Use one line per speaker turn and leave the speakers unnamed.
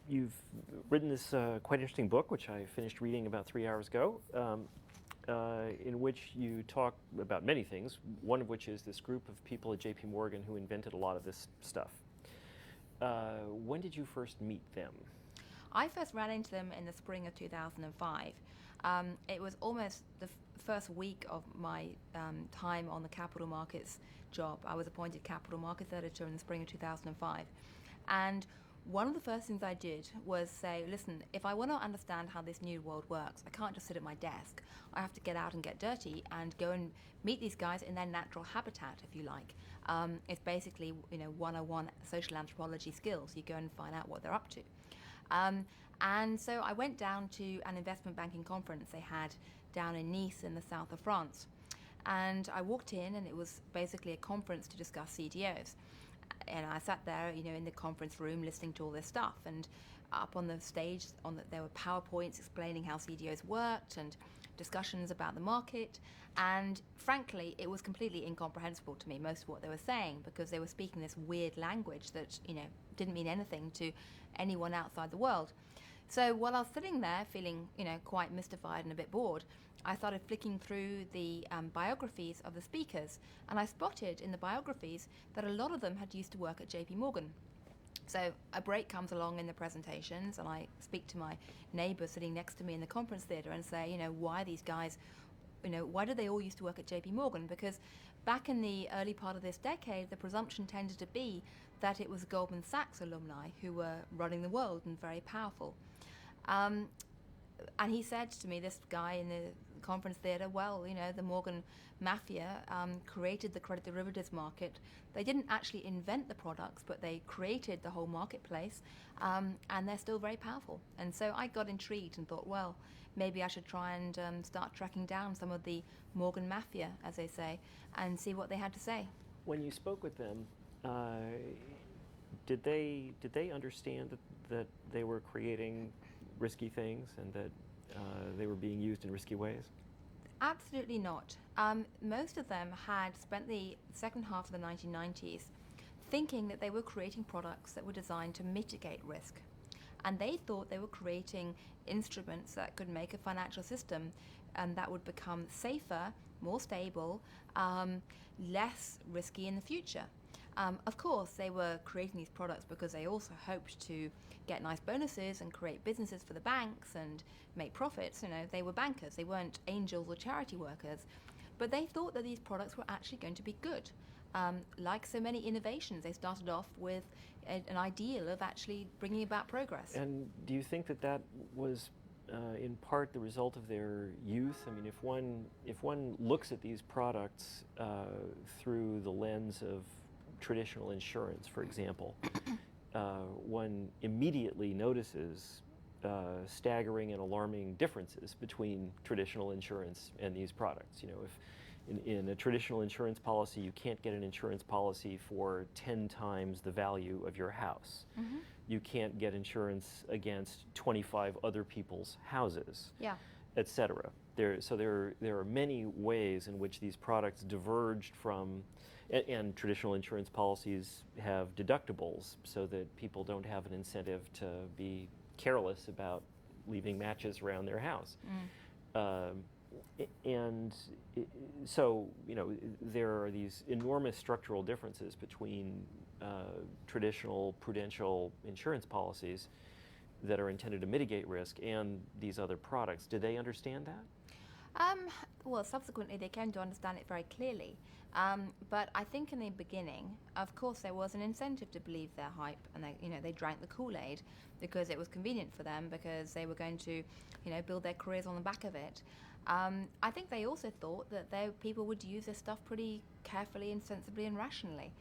You've written this quite interesting book, which I finished reading about 3 hours ago, in which you talk about many things, one of which is this group of people at JP Morgan who invented a lot of this stuff. When did you first meet them?
I first ran into them in the spring of 2005. It was almost the first week of my time on the capital markets job. I was appointed capital markets editor in the spring of 2005. And one of the first things I did was say, listen, if I want to understand how this new world works, I can't just sit at my desk. I have to get out and get dirty and go and meet these guys in their natural habitat, if you like. It's basically, 101 social anthropology skills. You go and find out what they're up to. And so I went down to an investment banking conference they had down in Nice in the south of France. And I walked in, and it was basically a conference to discuss CDOs. And I sat there, in the conference room listening to all this stuff. And up on the stage, there were PowerPoints explaining how CDOs worked and discussions about the market. And frankly, it was completely incomprehensible to me, most of what they were saying, because they were speaking this weird language that, didn't mean anything to anyone outside the world. So while I was sitting there feeling, quite mystified and a bit bored, I started flicking through the biographies of the speakers, and I spotted in the biographies that a lot of them had used to work at JP Morgan. So a break comes along in the presentations, and I speak to my neighbour sitting next to me in the conference theatre and say, why these guys, why do they all used to work at JP Morgan? Because back in the early part of this decade, the presumption tended to be that it was Goldman Sachs alumni who were running the world and very powerful. And he said to me, this guy in the conference theatre, well, the Morgan Mafia created the credit derivatives market. They didn't actually invent the products, but they created the whole marketplace, and they're still very powerful. And so I got intrigued and thought, well, maybe I should try and start tracking down some of the Morgan Mafia, as they say, and see what they had to say.
When you spoke with them, did they understand that they were creating risky things and that they were being used in risky ways?
Absolutely not. Most of them had spent the second half of the 1990s thinking that they were creating products that were designed to mitigate risk. And they thought they were creating instruments that could make a financial system that would become safer, more stable, less risky in the future. Of course, they were creating these products because they also hoped to get nice bonuses and create businesses for the banks and make profits. They were bankers. They weren't angels or charity workers. But they thought that these products were actually going to be good. Like so many innovations, they started off with an ideal of actually bringing about progress.
And do you think that was in part the result of their youth? I mean, if one looks at these products through the lens of traditional insurance, for example, one immediately notices staggering and alarming differences between traditional insurance and these products. If in a traditional insurance policy, you can't get an insurance policy for 10 times the value of your house. Mm-hmm. You can't get insurance against 25 other people's houses, etc. There are many ways in which these products diverged from, and traditional insurance policies have deductibles so that people don't have an incentive to be careless about leaving matches around their house. And so, there are these enormous structural differences between traditional prudential insurance policies that are intended to mitigate risk and these other products. Did they understand that?
Well, subsequently they came to understand it very clearly. But I think in the beginning, of course, there was an incentive to believe their hype, and they drank the Kool-Aid because it was convenient for them, because they were going to, build their careers on the back of it. I think they also thought that people would use this stuff pretty carefully and sensibly and rationally.